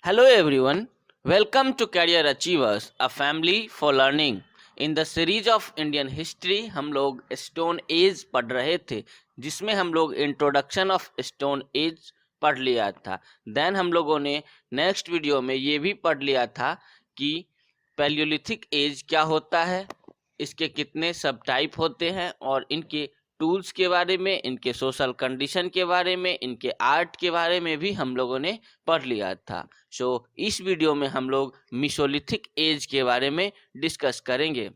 Hello everyone, welcome to Career Achievers, a family for learning. In the series of Indian history हम लोग stone age पढ़ रहे थे जिसमें हम लोग इंट्रोडक्शन ऑफ स्टोन एज पढ़ लिया था। देन हम लोगों ने नेक्स्ट वीडियो में ये भी पढ़ लिया था कि पैलियोलिथिक एज क्या होता है, इसके कितने सब टाइप होते हैं और इनके टूल्स के बारे में, इनके सोशल कंडीशन के बारे में, इनके आर्ट के बारे में भी हम लोगों ने पढ़ लिया था। इस वीडियो में हम लोग मिसोलिथिक एज के बारे में डिस्कस करेंगे।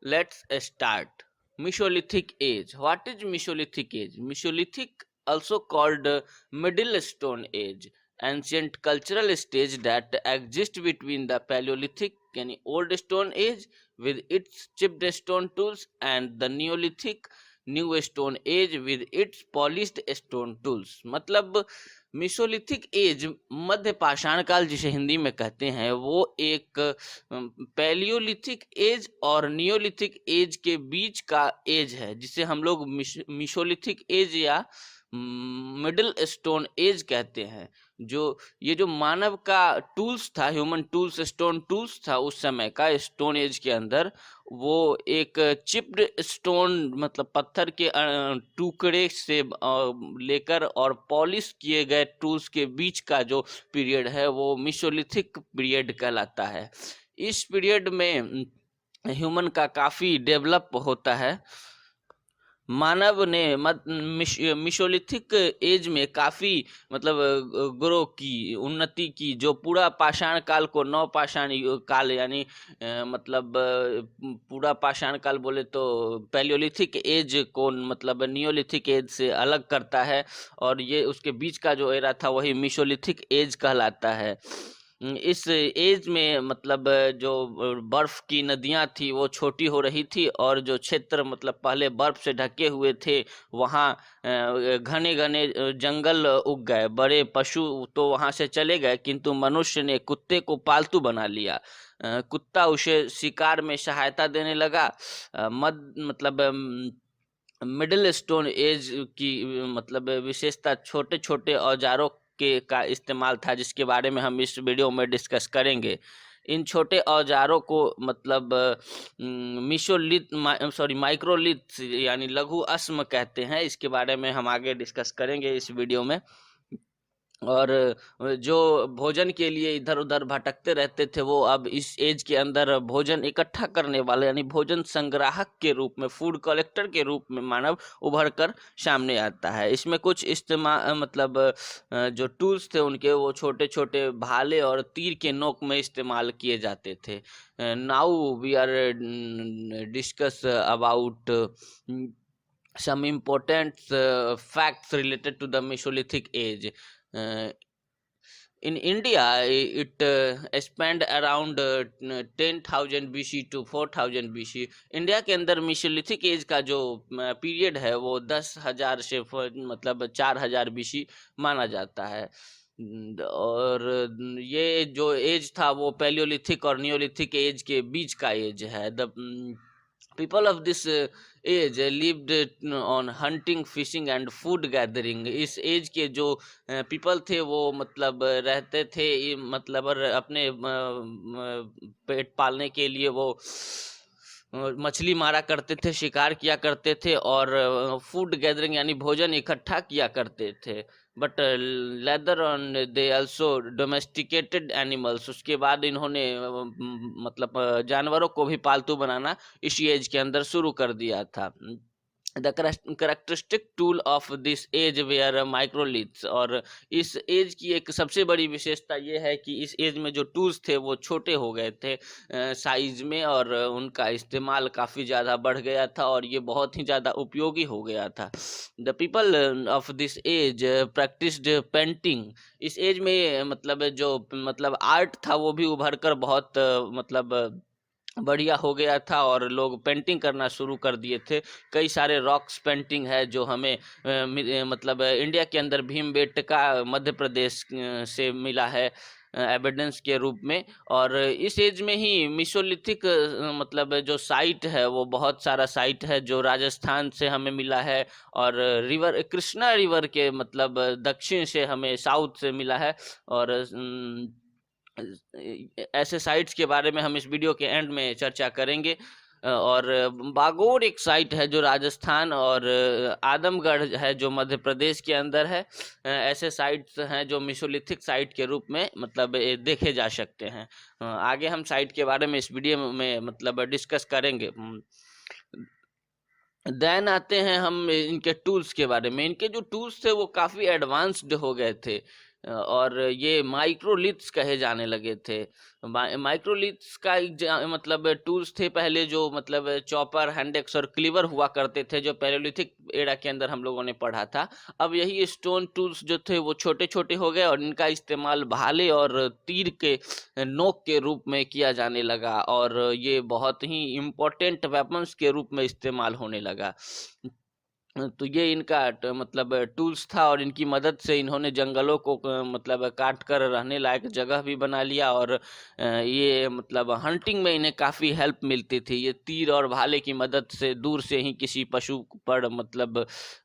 Let's start. Mesolithic age. What is Mesolithic age? Mesolithic, also called Middle Stone Age, ancient cultural stage that exists between the Paleolithic and Old Stone Age with its chipped stone tools and the Neolithic New Stone Age with its polished stone tools. मतलब Mesolithic as मध्य पाषाण काल जिसे हिंदी में कहते हैं वो एक Palaeolithic as और नियोलिथिक एज के बीच का एज है जिसे हम लोग मिसोलिथिक एज या मिडिल स्टोन एज कहते हैं। जो मानव का टूल्स था, ह्यूमन टूल्स, स्टोन टूल्स था उस समय का स्टोन एज के अंदर, वो एक चिप्ड स्टोन मतलब पत्थर के टुकड़े से लेकर और पॉलिश किए गए टूल्स के बीच का जो पीरियड है वो मिसोलिथिक पीरियड कहलाता है। इस पीरियड में ह्यूमन का काफ़ी डेवलप होता है। मानव ने मिसोलिथिक एज में काफ़ी मतलब ग्रो की, उन्नति की। जो पूरा पाषाण काल को नव पाषाण काल यानी मतलब पूरा पाषाण काल बोले तो पैलियोलिथिक एज को मतलब नियोलिथिक एज से अलग करता है और ये उसके बीच का जो एरा था वही मिसोलिथिक एज कहलाता है। इस एज में मतलब जो बर्फ की नदियां थी वो छोटी हो रही थी और जो क्षेत्र मतलब पहले बर्फ से ढके हुए थे वहाँ घने घने जंगल उग गए। बड़े पशु तो वहाँ से चले गए किंतु मनुष्य ने कुत्ते को पालतू बना लिया। कुत्ता उसे शिकार में सहायता देने लगा। मतलब मिडिल स्टोन एज की मतलब विशेषता छोटे छोटे औजारों के का इस्तेमाल था जिसके बारे में हम इस वीडियो में डिस्कस करेंगे। इन छोटे औजारों को मतलब माइक्रोलिथ यानी लघु अश्म कहते हैं। इसके बारे में हम आगे डिस्कस करेंगे इस वीडियो में। और जो भोजन के लिए इधर उधर भटकते रहते थे वो अब इस एज के अंदर भोजन इकट्ठा करने वाले यानी भोजन संग्राहक के रूप में, फूड कलेक्टर के रूप में मानव उभर कर सामने आता है। इसमें कुछ इस्तेमाल मतलब जो टूल्स थे उनके वो छोटे छोटे भाले और तीर के नोक में इस्तेमाल किए जाते थे। Now we are discuss about some important facts related to the Mesolithic age. In India, it spanned around 10,000 BC to 4,000 BC. India के अंदर मिसोलिथिक एज का जो पीरियड है वो 10,000 से मतलब 4,000 BC माना जाता है। और ये जो एज था वो पैलियोलिथिक और नियोलिथिक एज के बीच का एज है। The people of this age lived on hunting, fishing and food gathering. इस एज के जो पीपल थे वो मतलब रहते थे मतलब और अपने पेट पालने के लिए वो मछली मारा करते थे, शिकार किया करते थे और फूड गैदरिंग यानी भोजन इकट्ठा किया करते थे। But leather on they also domesticated animals. उसके बाद इन्होंने मतलब जानवरों को भी पालतू बनाना इस एज के अंदर शुरू कर दिया था। The characteristic tool of this age were microliths. और इस एज की एक सबसे बड़ी विशेषता ये है कि इस एज में जो टूल्स थे वो छोटे हो गए थे साइज में और उनका इस्तेमाल काफ़ी ज़्यादा बढ़ गया था और ये बहुत ही ज़्यादा उपयोगी हो गया था। The people of this age practised painting. इस एज में मतलब जो मतलब आर्ट था वो भी उभर कर बहुत मतलब बढ़िया हो गया था और लोग पेंटिंग करना शुरू कर दिए थे। कई सारे रॉक्स पेंटिंग है जो हमें मतलब इंडिया के अंदर भीमबेटका मध्य प्रदेश से मिला है। एविडेंस के रूप में। और इस एज में ही मिसोलिथिक मतलब जो साइट है वो बहुत सारा साइट है जो राजस्थान से हमें मिला है, और रिवर कृष्णा रिवर के मतलब दक्षिण से हमें साउथ से मिला है। और ऐसे साइट्स के बारे में हम इस वीडियो के एंड में चर्चा करेंगे। और बागोर एक साइट है जो राजस्थान, और आदमगढ़ है जो मध्य प्रदेश के अंदर है। ऐसे साइट्स हैं जो मिसोलिथिक साइट के रूप में मतलब देखे जा सकते हैं। आगे हम साइट के बारे में इस वीडियो में मतलब डिस्कस करेंगे। देन आते हैं हम इनके टूल्स के बारे में। इनके जो टूल्स थे वो काफ़ी एडवांस्ड हो गए थे, और ये माइक्रोलिथ्स कहे जाने लगे थे। माइक्रोलिथ्स का एक मतलब टूल्स थे पहले जो मतलब चॉपर, हैंडेक्स और क्लीवर हुआ करते थे, जो पैलेयोलिथिक एरा के अंदर हम लोगों ने पढ़ा था। अब यही स्टोन टूल्स जो थे वो छोटे छोटे हो गए, और इनका इस्तेमाल भाले और तीर के नोक के रूप में किया जाने लगा, और ये बहुत ही इम्पोर्टेंट वेपन्स के रूप में इस्तेमाल होने लगा। तो ये इनका मतलब टूल्स था, और इनकी मदद से इन्होंने जंगलों को मतलब काट कर रहने लायक जगह भी बना लिया। और ये मतलब हंटिंग में इन्हें काफ़ी हेल्प मिलती थी। ये तीर और भाले की मदद से दूर से ही किसी पशु पर मतलब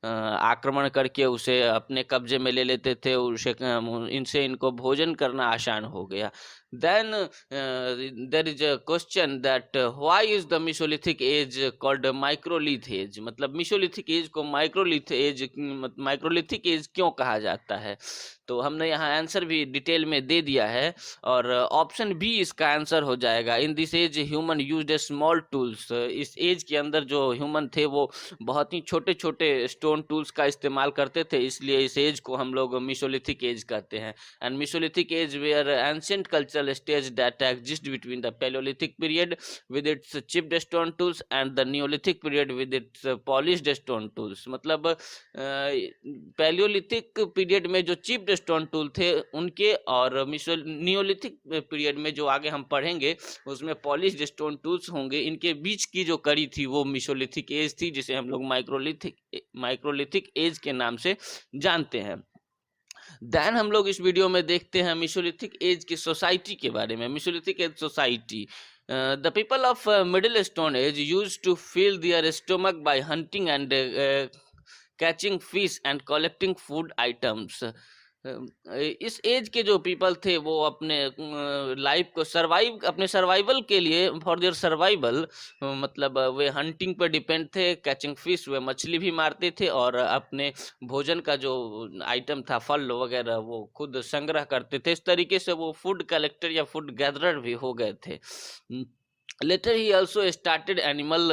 आक्रमण करके उसे अपने कब्जे में ले लेते थे। उसे इनसे इनको भोजन करना आसान हो गया। Then there is a question that why is the Mesolithic age called microlith age? मतलब Mesolithic age को माइक्रोलिथिक एज क्यों कहा जाता है? तो हमने यहाँ आंसर भी डिटेल में दे दिया है, और ऑप्शन बी इसका आंसर हो जाएगा। In this age human used a small tools. इस एज के अंदर जो ह्यूमन थे वो बहुत ही छोटे छोटे स्टोन टूल्स का इस्तेमाल करते थे, इसलिए इस एज को हम लोग मिसोलिथिक एज कहते हैं। And Mesolithic age were ancient cultural stage that exist between the Palaeolithic period with its chipped stone tools and the Neolithic period with its polished stone tools. मतलब पैलियोलिथिक पीरियड में जो chipped stone tool थे उनके, और Neolithic period में जो आगे हम पढ़ेंगे उसमें पॉलिश्ड स्टोन टूल्स होंगे। इनके बीच की जो कड़ी थी वो मिसोलिथिक एज थी, जिसे हम लोग माइक्रोलिथिक एज के नाम से जानते हैं। देन हम लोग इस वीडियो में देखते हैं मिसोलिथिक एज की सोसाइटी के बारे में। Mesolithic age society, the people of middle stone age used to fill their stomach by hunting and catching fish and collecting food items. इस एज के जो पीपल थे वो अपने लाइफ को अपने सर्वाइवल के लिए, फॉर देयर सर्वाइवल मतलब वे हंटिंग पर डिपेंड थे। कैचिंग फिश, वे मछली भी मारते थे, और अपने भोजन का जो आइटम था, फल वगैरह, वो खुद संग्रह करते थे। इस तरीके से वो फूड कलेक्टर या फूड गैदरर भी हो गए थे। Later he also started animal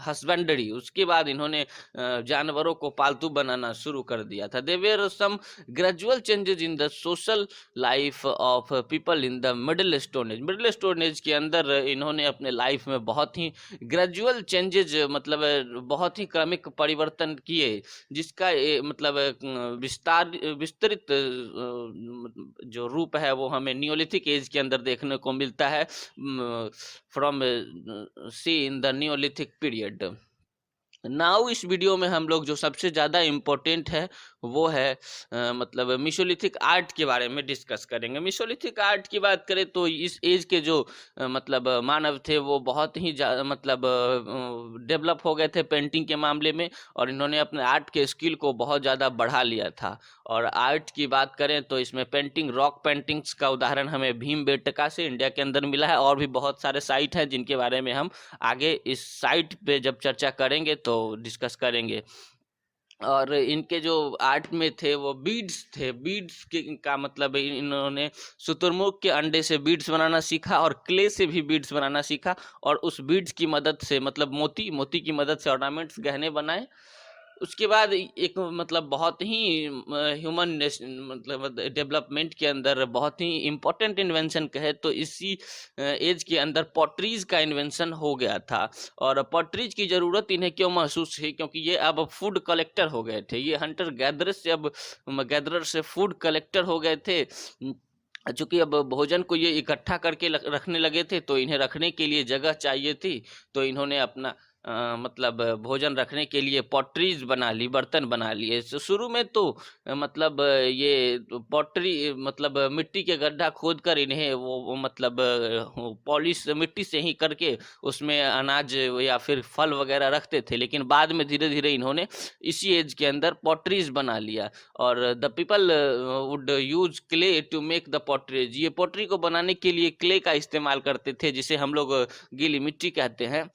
husbandry. उसके बाद इन्होंने जानवरों को पालतू बनाना शुरू कर दिया था। There were some gradual changes in the social life of people in the middle stone age. Middle stone age के अंदर इन्होंने अपने लाइफ में बहुत ही ग्रेजुअल चेंजेस मतलब बहुत ही क्रमिक परिवर्तन किए, जिसका मतलब विस्तृत जो रूप है वो हमें नियोलिथिक एज के अंदर देखने को मिलता है, from see in the Neolithic period. Now इस वीडियो में हम लोग जो सबसे ज़्यादा इम्पोर्टेंट है वो है मतलब मिसोलिथिक आर्ट के बारे में डिस्कस करेंगे। मिसोलिथिक आर्ट की बात करें तो इस एज के जो मतलब मानव थे वो बहुत ही मतलब डेवलप हो गए थे पेंटिंग के मामले में, और इन्होंने अपने आर्ट के स्किल को बहुत ज़्यादा बढ़ा लिया था। और आर्ट की बात करें तो इसमें पेंटिंग, रॉक पेंटिंग्स का उदाहरण हमें भीमबेटका से इंडिया के अंदर मिला है, और भी बहुत सारे साइट हैं जिनके बारे में हम आगे इस साइट पे जब चर्चा करेंगे तो डिस्कस करेंगे। और इनके जो आर्ट में थे वो बीड्स थे। बीड्स का मतलब इन्होंने शुतुरमुर्ग के अंडे से बीड्स बनाना सीखा, और क्ले से भी बीड्स बनाना सीखा, और उस बीड्स की मदद से मतलब मोती की मदद से ऑर्नामेंट्स, गहने बनाए। उसके बाद एक मतलब बहुत ही ह्यूमन मतलब डेवलपमेंट के अंदर बहुत ही इम्पोर्टेंट इन्वेंशन कहे तो इसी एज के अंदर पॉटरीज का इन्वेंशन हो गया था। और पॉटरीज की ज़रूरत इन्हें क्यों महसूस हुई? क्योंकि ये अब फूड कलेक्टर हो गए थे। ये हंटर गैदरर से अब गैदरर से फूड कलेक्टर हो गए थे। चूँकि अब भोजन को ये इकट्ठा करके रखने लगे थे, तो इन्हें रखने के लिए जगह चाहिए थी, तो इन्होंने अपना मतलब भोजन रखने के लिए पॉटरीज बना ली, बर्तन बना लिए। शुरू में तो मतलब ये पॉटरी मतलब मिट्टी के गड्ढा खोद कर इन्हें वो मतलब पॉलिश मिट्टी से ही करके उसमें अनाज या फिर फल वगैरह रखते थे, लेकिन बाद में धीरे धीरे इन्होंने इसी एज के अंदर पॉटरीज बना लिया। और the people would use clay to make the potteries, ये पॉटरी को बनाने के लिए क्ले का इस्तेमाल करते थे, जिसे हम लोग गीली मिट्टी कहते हैं।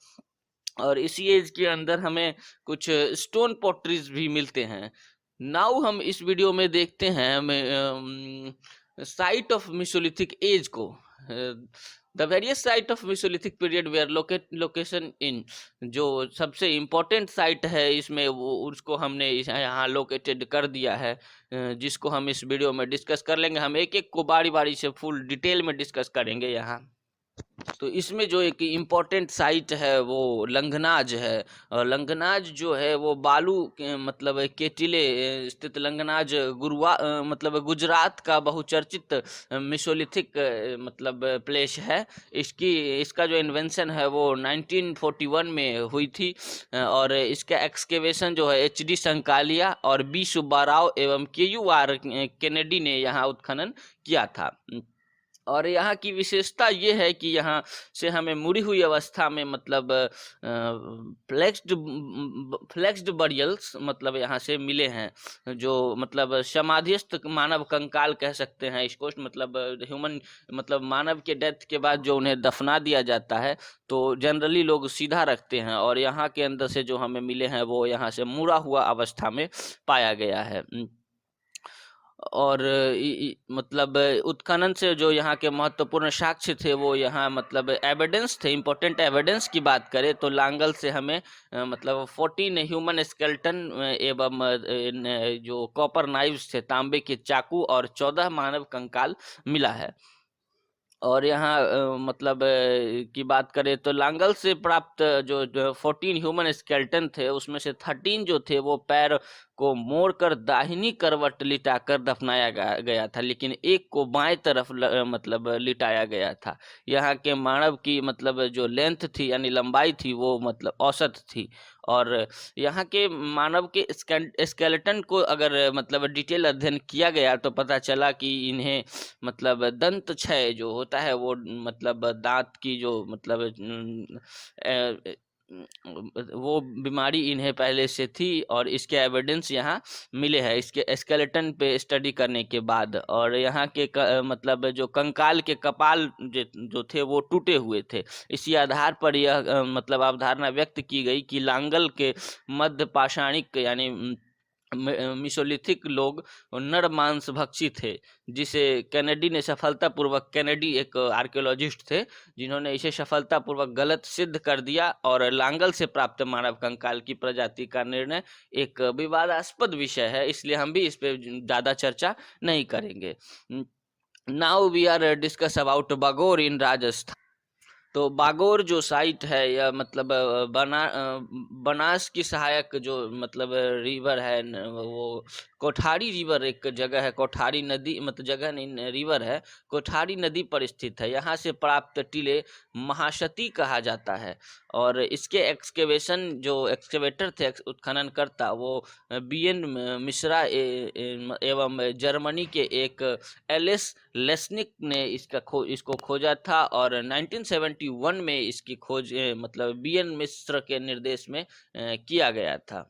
और इसी एज के अंदर हमें कुछ स्टोन पॉटरीज भी मिलते हैं। नाउ हम इस वीडियो में देखते हैं साइट ऑफ मिसोलिथिक एज को। The various site of Mesolithic period were location in, जो सबसे इम्पोर्टेंट साइट है इसमें वो उसको हमने यहाँ लोकेटेड कर दिया है, जिसको हम इस वीडियो में डिस्कस कर लेंगे। हम एक एक को बारी बारी से फुल डिटेल में डिस्कस करेंगे यहाँ। तो इसमें जो एक इम्पोर्टेंट साइट है वो लंगनाज है। और लंगनाज जो है वो बालू के मतलब के टीले स्थित लंगनाज मतलब गुजरात का बहुचर्चित मिसोलिथिक मतलब प्लेस है। इसका जो इन्वेंशन है वो 1941 में हुई थी। और इसका एक्सकेवेशन जो है एच.डी. संकालिया और बी सुब्बा राव एवं के.यू.आर. केनेडी ने यहाँ उत्खनन किया था। और यहाँ की विशेषता ये है कि यहाँ से हमें मुड़ी हुई अवस्था में मतलब फ्लेक्स्ड बरियल्स मतलब यहाँ से मिले हैं, जो मतलब समाधिस्थ मानव कंकाल कह सकते हैं इसको। मतलब ह्यूमन मतलब मानव के डेथ के बाद जो उन्हें दफना दिया जाता है तो जनरली लोग सीधा रखते हैं, और यहाँ के अंदर से जो हमें मिले हैं वो यहाँ से मुड़ा हुआ अवस्था में पाया गया है। और मतलब उत्खनन से जो यहाँ के महत्वपूर्ण साक्ष्य थे वो यहाँ मतलब एविडेंस थे। इम्पोर्टेंट एविडेंस की बात करें तो लांगल से हमें मतलब 14 ह्यूमन स्केल्टन एवं जो कॉपर नाइव्स थे, तांबे के चाकू, और 14 मानव कंकाल मिला है। और यहाँ मतलब की बात करें तो लांगल से प्राप्त जो 14 ह्यूमन स्केल्टन थे उसमें से 13 जो थे वो पैर को मोड़कर दाहिनी करवट लिटाकर दफनाया गया था, लेकिन एक को बाएं तरफ मतलब लिटाया गया था। यहाँ के मानव की मतलब जो लेंथ थी यानी लंबाई थी वो मतलब औसत थी। और यहाँ के मानव के स्केलेटन को अगर मतलब डिटेल अध्ययन किया गया तो पता चला कि इन्हें मतलब दंत क्षय जो होता है वो मतलब दांत की जो मतलब वो बीमारी इन्हें पहले से थी, और इसके एविडेंस यहाँ मिले हैं इसके स्केलेटन पे स्टडी करने के बाद। और यहाँ के मतलब जो कंकाल के कपाल जो थे वो टूटे हुए थे। इसी आधार पर यह मतलब अवधारणा व्यक्त की गई कि लांगल के मध्य पाषाणिक यानी मिसोलिथिक लोग नर मांस भक्षी थे, जिसे कैनेडी ने सफलतापूर्वक, कैनेडी एक आर्कियोलॉजिस्ट थे जिन्होंने इसे सफलतापूर्वक गलत सिद्ध कर दिया। और लांगल से प्राप्त मानव कंकाल की प्रजाति का निर्णय एक विवादास्पद विषय है, इसलिए हम भी इस पे ज़्यादा चर्चा नहीं करेंगे। Now we are discuss about Bagor in Rajasthan. तो बागोर जो साइट है यह मतलब बनास की सहायक जो मतलब रिवर है वो कोठारी रिवर एक जगह है। कोठारी नदी मतलब जगह नहीं, रिवर है, कोठारी नदी पर स्थित है। यहाँ से प्राप्त टीले महासती कहा जाता है। और इसके एक्सकेवेशन जो एक्सकेवेटर थे उत्खनन करता वो बी.एन. मिश्रा एवं जर्मनी के एक एलिस लेस्निक ने इसको खोजा था। और 1971 में इसकी खोज मतलब बी.एन. मिश्र के निर्देश में किया गया था।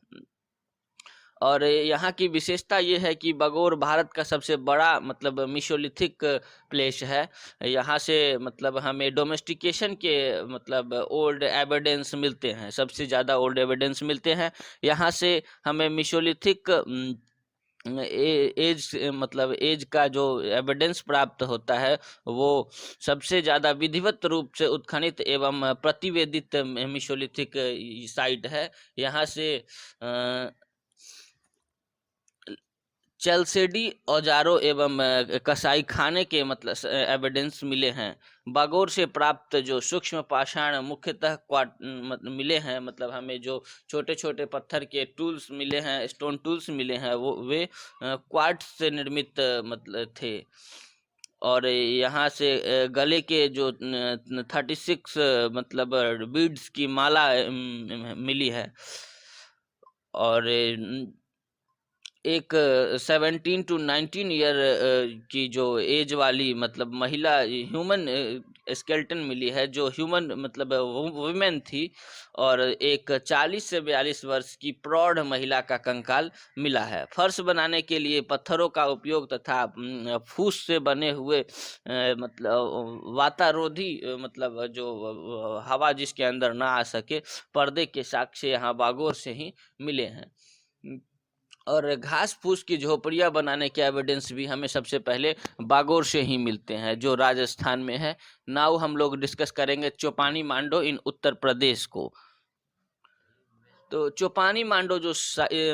और यहाँ की विशेषता ये है कि बागोर भारत का सबसे बड़ा मतलब मिसोलिथिक प्लेस है। यहाँ से मतलब हमें डोमेस्टिकेशन के मतलब ओल्ड एविडेंस मिलते हैं, सबसे ज़्यादा ओल्ड एविडेंस मिलते हैं। यहाँ से हमें मिसोलिथिक एज मतलब एज का जो एविडेंस प्राप्त होता है वो सबसे ज़्यादा विधिवत रूप से उत्खनित एवं प्रतिवेदित मिसोलिथिक साइट है। यहाँ से चलसेडी औजारों एवं कसाई खाने के मतलब एविडेंस मिले हैं। बागोर से प्राप्त जो सूक्ष्म पाषाण मुख्यतः मिले हैं, मतलब हमें जो छोटे छोटे पत्थर के टूल्स मिले हैं, स्टोन टूल्स मिले हैं, वो वे क्वार्ट्ज से निर्मित मतलब थे। और यहाँ से गले के जो 36 मतलब बीड्स की माला मिली है। और एक 17 to 19 ईयर की जो एज वाली मतलब महिला ह्यूमन स्केलेटन मिली है, जो ह्यूमन मतलब वुमेन थी। और एक 40 से 42 वर्ष की प्रौढ़ महिला का कंकाल मिला है। फर्श बनाने के लिए पत्थरों का उपयोग तथा फूस से बने हुए मतलब वातारोधी मतलब जो हवा जिसके अंदर ना आ सके, पर्दे के साक्ष्य यहाँ बागोर से ही मिले हैं। और घास फूस की झोपड़ियाँ बनाने के एविडेंस भी हमें सबसे पहले बागोर से ही मिलते हैं, जो राजस्थान में है। नाउ हम लोग डिस्कस करेंगे चौपानी मांडो इन उत्तर प्रदेश को। तो चौपानी मांडो जो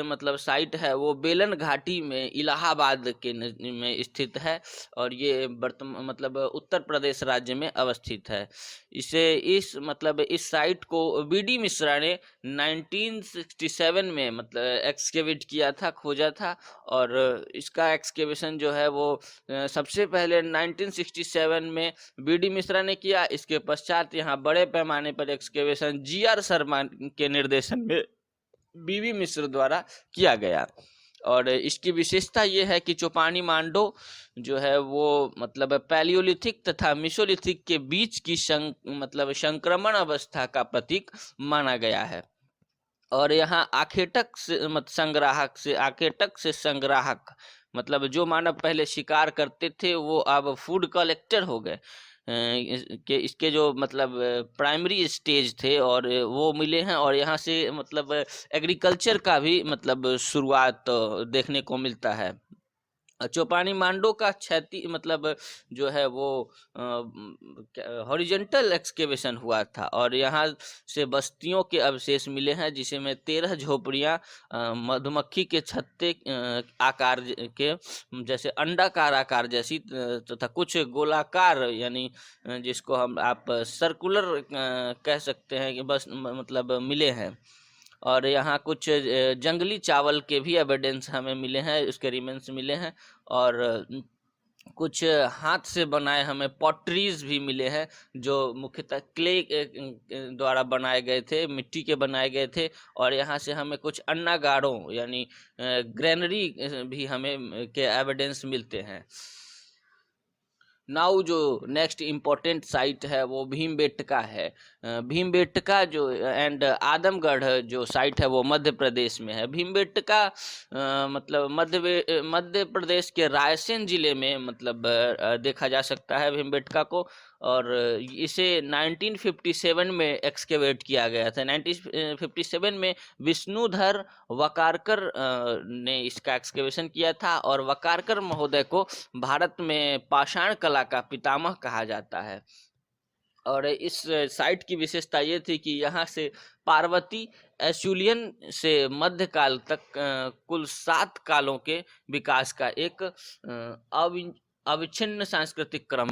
मतलब साइट है वो बेलन घाटी में इलाहाबाद के में स्थित है, और ये वर्तमान मतलब उत्तर प्रदेश राज्य में अवस्थित है। इस मतलब इस साइट को बीडी मिश्रा ने 1967 में मतलब एक्सकेवेट किया था, खोजा था। और इसका एक्सकेवेशन जो है वो सबसे पहले 1967 में बीडी मिश्रा ने किया। इसके पश्चात यहाँ बड़े पैमाने पर एक्सकेवेशन GR शर्मा के निर्देशन में बीवी मिश्र द्वारा किया गया। और इसकी विशेषता ये है कि चौपानी मांडो जो है वो मतलब पैलियोलिथिक तथा मिसोलिथिक के बीच की मतलब संक्रमण अवस्था का प्रतीक माना गया है। और यहाँ आखेटक से संग्राहक मतलब जो मानव पहले शिकार करते थे वो अब फूड कलेक्टर हो गए। इसके जो मतलब प्राइमरी स्टेज थे और वो मिले हैं। और यहाँ से मतलब एग्रीकल्चर का भी मतलब शुरुआत देखने को मिलता है। चौपानी मांडो का क्षति मतलब जो है वो हॉरिजॉन्टल एक्सकेवेशन हुआ था, और यहाँ से बस्तियों के अवशेष मिले हैं, जिसमें 13 झोपड़ियाँ मधुमक्खी के छत्ते आकार के जैसे अंडाकार आकार जैसी तथा कुछ गोलाकार यानी जिसको हम आप सर्कुलर कह सकते हैं कि बस मतलब मिले हैं। और यहाँ कुछ जंगली चावल के भी एविडेंस हमें मिले हैं, उसके रिमेन्स मिले हैं। और कुछ हाथ से बनाए हमें पॉटरीज भी मिले हैं, जो मुख्यतः क्ले द्वारा बनाए गए थे, मिट्टी के बनाए गए थे। और यहाँ से हमें कुछ अन्नागारों यानी ग्रेनरी भी हमें के एविडेंस मिलते हैं। नाउ जो नेक्स्ट इम्पोर्टेंट साइट है वो भीमबेटका है। भीमबेटका जो एंड आदमगढ़ जो साइट है वो मध्य प्रदेश में है। भीमबेटका मतलब मध्य प्रदेश के रायसेन जिले में मतलब देखा जा सकता है भीमबेटका को। और इसे 1957 में एक्सकेवेट किया गया था। 1957 में विष्णुधर वकारकर ने इसका एक्सकेवेशन किया था। और वकारकर महोदय को भारत में पाषाण कला का पितामह कहा जाता है। और इस साइट की विशेषता ये थी कि यहाँ से पार्वती एशुलियन से मध्यकाल तक कुल 7 कालों के विकास का एक अविच्छिन्न सांस्कृतिक क्रम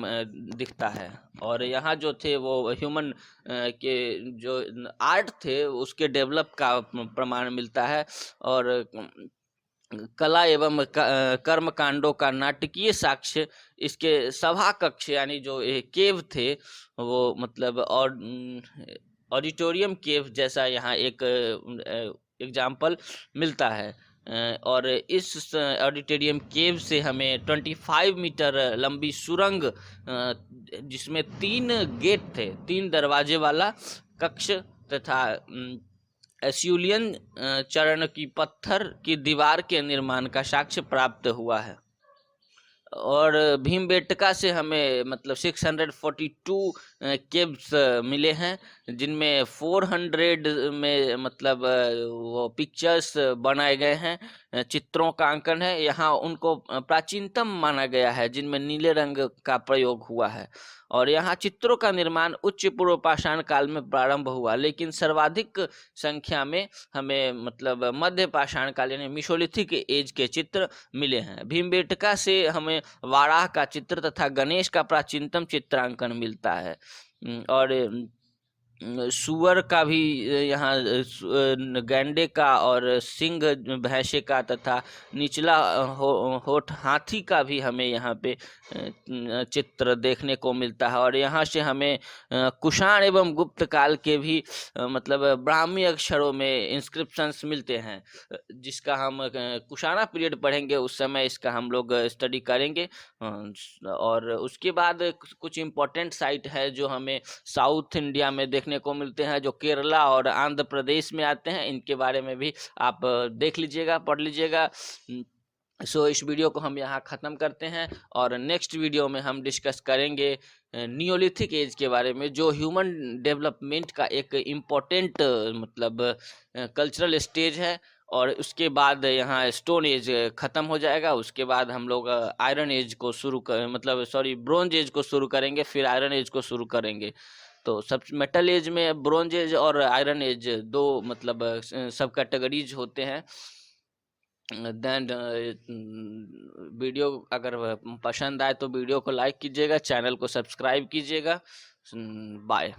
दिखता है। और यहाँ जो थे वो ह्यूमन के जो आर्ट थे उसके डेवलप का प्रमाण मिलता है। और कला एवं कर्म कांडों का नाटकीय साक्ष्य इसके सभा कक्ष यानी जो केव थे वो मतलब और ऑडिटोरियम केव जैसा यहाँ एक एग्जाम्पल मिलता है। और इस ऑडिटोरियम केव से हमें 25 मीटर लंबी सुरंग जिसमें 3 गेट थे, 3 दरवाजे वाला कक्ष तथा एशुलियन चरण की पत्थर की दीवार के निर्माण का साक्ष्य प्राप्त हुआ है। और भीमबेटका से हमें मतलब 642 केव्स मिले हैं, जिनमें 400 में मतलब वो पिक्चर्स बनाए गए हैं, चित्रों का अंकन है। यहाँ उनको प्राचीनतम माना गया है जिनमें नीले रंग का प्रयोग हुआ है। और यहाँ चित्रों का निर्माण उच्च पूर्व पाषाण काल में प्रारंभ हुआ, लेकिन सर्वाधिक संख्या में हमें मतलब मध्य पाषाण काल यानी मिसोलिथिक एज के चित्र मिले हैं। भीमबेटका से हमें वाराह का चित्र तथा गणेश का प्राचीनतम चित्रांकन मिलता है। और सुअर का भी यहाँ गैंडे का और सिंह भैंसे का तथा निचला होठ हाथी का भी हमें यहाँ पे चित्र देखने को मिलता है। और यहाँ से हमें कुषाण एवं गुप्त काल के भी मतलब ब्राह्मी अक्षरों में इंस्क्रिप्शंस मिलते हैं, जिसका हम कुषाणा पीरियड पढ़ेंगे उस समय इसका हम लोग स्टडी करेंगे। और उसके बाद कुछ इम्पोर्टेंट साइट है जो हमें साउथ इंडिया में देखने को मिलते हैं, जो केरला और आंध्र प्रदेश में आते हैं। इनके बारे में भी आप देख लीजिएगा, पढ़ लीजिएगा। सो इस वीडियो को हम यहाँ ख़त्म करते हैं और नेक्स्ट वीडियो में हम डिस्कस करेंगे नियोलिथिक एज के बारे में, जो ह्यूमन डेवलपमेंट का एक इम्पोर्टेंट मतलब कल्चरल स्टेज है। और उसके बाद यहाँ स्टोन एज ख़त्म हो जाएगा। उसके बाद हम लोग आयरन एज को शुरू कर मतलब सॉरी ब्रोंज एज को शुरू करेंगे, फिर आयरन एज को शुरू करेंगे। तो सब मेटल एज में ब्रोंज एज और आयरन एज दो मतलब सब कैटेगरीज होते हैं। देन वीडियो अगर पसंद आए तो वीडियो को लाइक कीजिएगा, चैनल को सब्सक्राइब कीजिएगा। बाय।